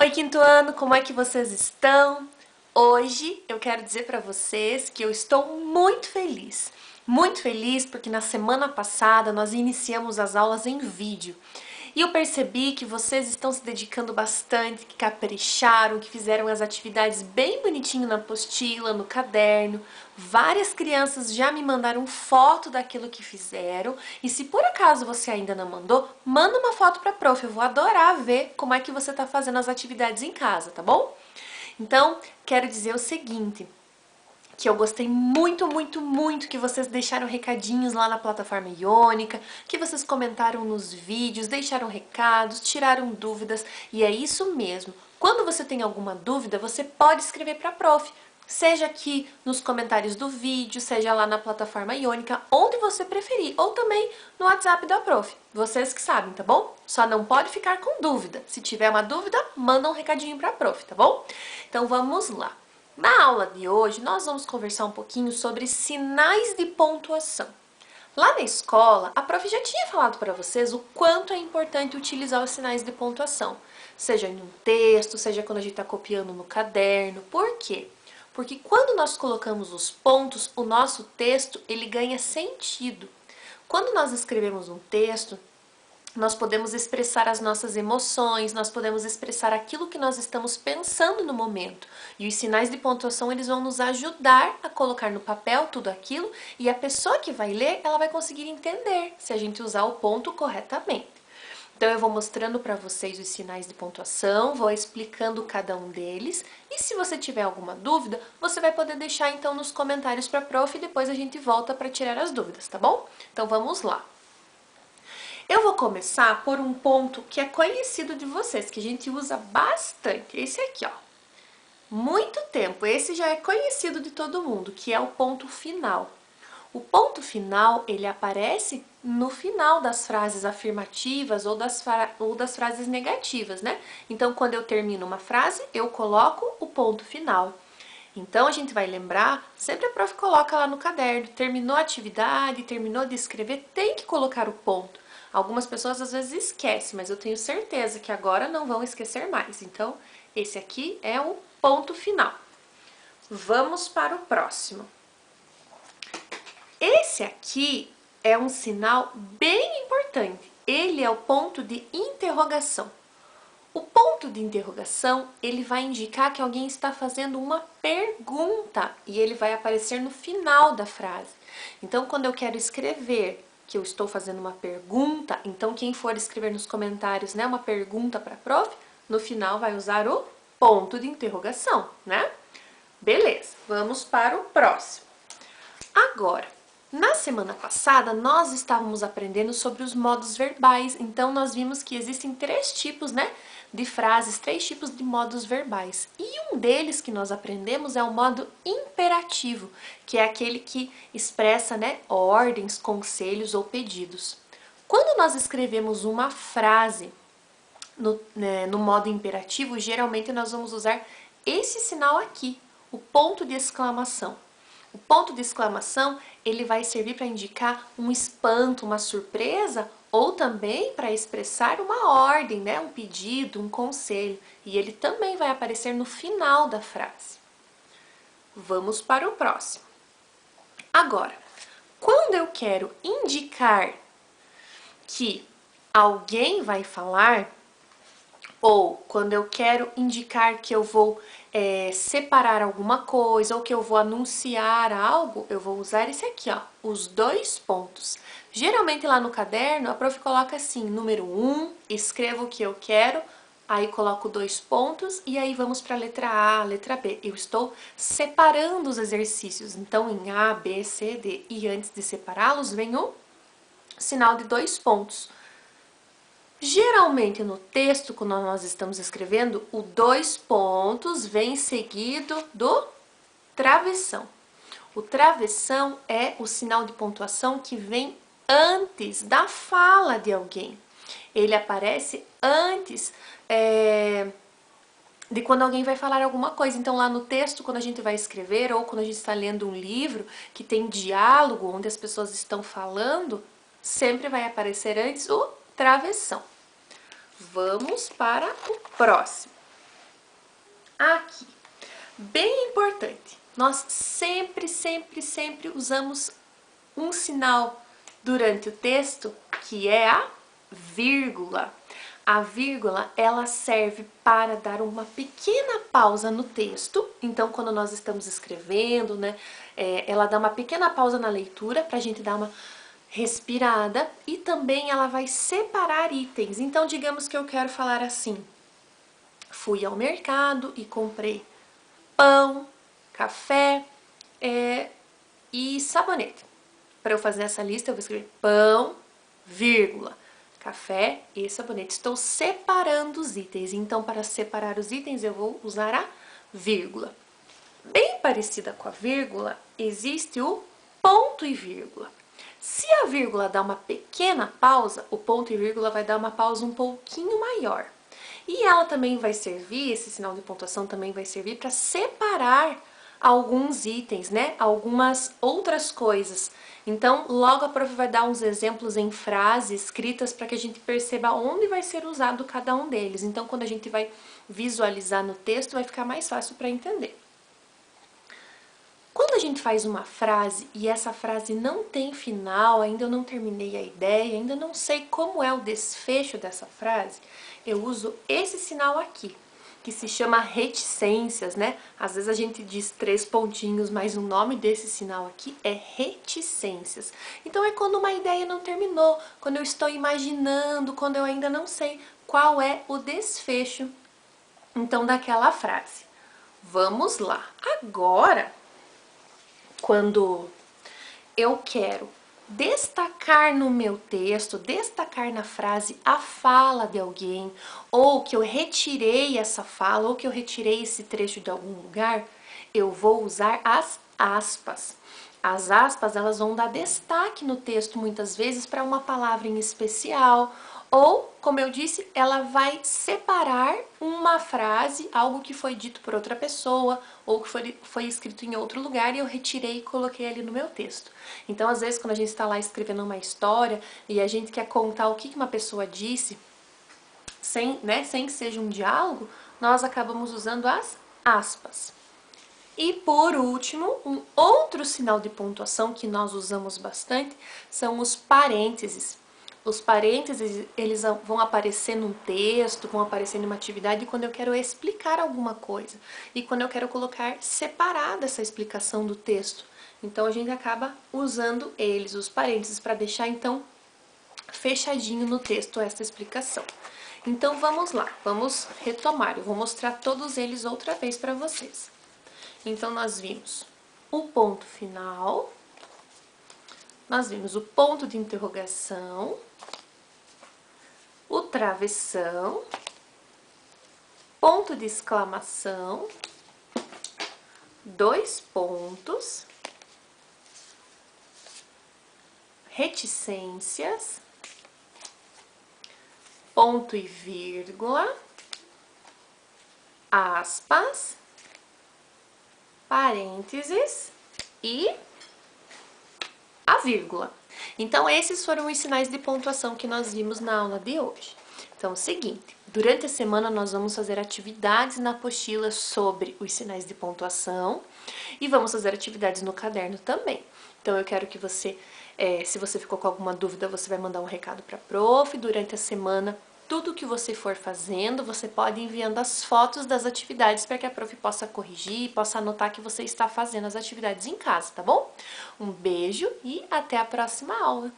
Oi, quinto ano, como é que vocês estão? Hoje eu quero dizer para vocês que eu estou muito feliz. Muito feliz porque na semana passada nós iniciamos as aulas em vídeo. E eu percebi que vocês estão se dedicando bastante, que capricharam, que fizeram as atividades bem bonitinho na apostila, no caderno. Várias crianças já me mandaram foto daquilo que fizeram. E se por acaso você ainda não mandou, manda uma foto para a prof. Eu vou adorar ver como é que você está fazendo as atividades em casa, tá bom? Então, quero dizer o seguinte, que eu gostei muito que vocês deixaram recadinhos lá na plataforma Iônica, que vocês comentaram nos vídeos, deixaram recados, tiraram dúvidas, e é isso mesmo. Quando você tem alguma dúvida, você pode escrever para a prof. Seja aqui nos comentários do vídeo, seja lá na plataforma Iônica, onde você preferir, ou também no WhatsApp da prof. Vocês que sabem, tá bom? Só não pode ficar com dúvida. Se tiver uma dúvida, manda um recadinho para a prof, tá bom? Então vamos lá. Na aula de hoje, nós vamos conversar um pouquinho sobre sinais de pontuação. Lá na escola, a prof já tinha falado para vocês o quanto é importante utilizar os sinais de pontuação, seja em um texto, seja quando a gente está copiando no caderno. Por quê? Porque quando nós colocamos os pontos, o nosso texto ele ganha sentido. Quando nós escrevemos um texto, nós podemos expressar as nossas emoções, nós podemos expressar aquilo que nós estamos pensando no momento. E os sinais de pontuação, eles vão nos ajudar a colocar no papel tudo aquilo e a pessoa que vai ler, ela vai conseguir entender se a gente usar o ponto corretamente. Então eu vou mostrando para vocês os sinais de pontuação, vou explicando cada um deles e se você tiver alguma dúvida, você vai poder deixar então nos comentários para a prof e depois a gente volta para tirar as dúvidas, tá bom? Então vamos lá. Eu vou começar por um ponto que é conhecido de vocês, que a gente usa bastante. Esse aqui, ó. Muito tempo. Esse já é conhecido de todo mundo, que é o ponto final. O ponto final, ele aparece no final das frases afirmativas ou das frases negativas, né? Então, quando eu termino uma frase, eu coloco o ponto final. Então, a gente vai lembrar, sempre a prof coloca lá no caderno, terminou a atividade, terminou de escrever, tem que colocar o ponto. Algumas pessoas às vezes esquecem, mas eu tenho certeza que agora não vão esquecer mais. Então, esse aqui é o ponto final. Vamos para o próximo. Esse aqui é um sinal bem importante. Ele é o ponto de interrogação. O ponto de interrogação, ele vai indicar que alguém está fazendo uma pergunta e ele vai aparecer no final da frase. Então, quando eu quero escrever que eu estou fazendo uma pergunta, então quem for escrever nos comentários, né, uma pergunta para a prof, no final vai usar o ponto de interrogação, né? Beleza, vamos para o próximo. Agora, na semana passada, nós estávamos aprendendo sobre os modos verbais, então nós vimos que existem três tipos, né, de frases, três tipos de modos verbais. E um deles que nós aprendemos é o modo imperativo, que é aquele que expressa, né, ordens, conselhos ou pedidos. Quando nós escrevemos uma frase no modo imperativo, geralmente nós vamos usar esse sinal aqui, o ponto de exclamação. O ponto de exclamação, ele vai servir para indicar um espanto, uma surpresa, ou também para expressar uma ordem, né? Um pedido, um conselho. E ele também vai aparecer no final da frase. Vamos para o próximo. Agora, quando eu quero indicar que alguém vai falar, ou quando eu quero indicar que eu vou separar alguma coisa ou que eu vou anunciar algo, eu vou usar esse aqui, ó, os dois pontos. Geralmente lá no caderno a prof coloca assim, número 1, escrevo o que eu quero, aí coloco dois pontos e aí vamos para a letra A, letra B. Eu estou separando os exercícios, então em A, B, C, D. E antes de separá-los vem o sinal de dois pontos. Geralmente no texto, quando nós estamos escrevendo, o dois pontos vem seguido do travessão. O travessão é o sinal de pontuação que vem antes da fala de alguém. Ele aparece antes de quando alguém vai falar alguma coisa. Então lá no texto, quando a gente vai escrever ou quando a gente está lendo um livro que tem diálogo, onde as pessoas estão falando, sempre vai aparecer antes o travessão. Vamos para o próximo. aqui. Bem importante, nós sempre, sempre, sempre usamos um sinal durante o texto, que é a vírgula. A vírgula, ela serve para dar uma pequena pausa no texto. Então, quando nós estamos escrevendo, né, ela dá uma pequena pausa na leitura para a gente dar uma respirada, e também ela vai separar itens. Então, digamos que eu quero falar assim: fui ao mercado e comprei pão, café e sabonete. Para eu fazer essa lista, eu vou escrever pão, vírgula, café e sabonete. Estou separando os itens, então para separar os itens eu vou usar a vírgula. Bem parecida com a vírgula, existe o ponto e vírgula. Se a vírgula dá uma pequena pausa, o ponto e vírgula vai dar uma pausa um pouquinho maior. E ela também vai servir, esse sinal de pontuação também vai servir para separar alguns itens, né? Algumas outras coisas. Então, logo a prof vai dar uns exemplos em frases escritas para que a gente perceba onde vai ser usado cada um deles. Então, quando a gente vai visualizar no texto, vai ficar mais fácil para entender. Quando a gente faz uma frase e essa frase não tem final, ainda eu não terminei a ideia, ainda não sei como é o desfecho dessa frase, eu uso esse sinal aqui, que se chama reticências, né? Às vezes a gente diz 3 pontinhos, mas o nome desse sinal aqui é reticências. Então é quando uma ideia não terminou, quando eu estou imaginando, quando eu ainda não sei qual é o desfecho, então, daquela frase. Vamos lá. Agora, quando eu quero destacar no meu texto, destacar na frase a fala de alguém, ou que eu retirei essa fala, ou que eu retirei esse trecho de algum lugar, eu vou usar as aspas. As aspas, elas vão dar destaque no texto muitas vezes para uma palavra em especial, ou, como eu disse, ela vai separar uma frase, algo que foi dito por outra pessoa, ou que foi escrito em outro lugar e eu retirei e coloquei ali no meu texto. Então, às vezes, quando a gente está lá escrevendo uma história e a gente quer contar o que uma pessoa disse, sem que seja um diálogo, nós acabamos usando as aspas. E por último, um outro sinal de pontuação que nós usamos bastante são os parênteses. Os parênteses, eles vão aparecer num texto, vão aparecer numa atividade quando eu quero explicar alguma coisa. E quando eu quero colocar separada essa explicação do texto. Então, a gente acaba usando eles, os parênteses, para deixar, então, fechadinho no texto essa explicação. Então, vamos lá, vamos retomar. Eu vou mostrar todos eles outra vez para vocês. Então, nós vimos o ponto final, nós vimos o ponto de interrogação, o travessão, ponto de exclamação, 2 pontos, reticências, ponto e vírgula, aspas, parênteses e a vírgula. Então, esses foram os sinais de pontuação que nós vimos na aula de hoje. Então, é o seguinte, durante a semana nós vamos fazer atividades na apostila sobre os sinais de pontuação e vamos fazer atividades no caderno também. Então, eu quero que você, se você ficou com alguma dúvida, você vai mandar um recado para a prof. Durante a semana, tudo que você for fazendo, você pode ir enviando as fotos das atividades para que a prof possa corrigir, possa anotar que você está fazendo as atividades em casa, tá bom? Um beijo e até a próxima aula!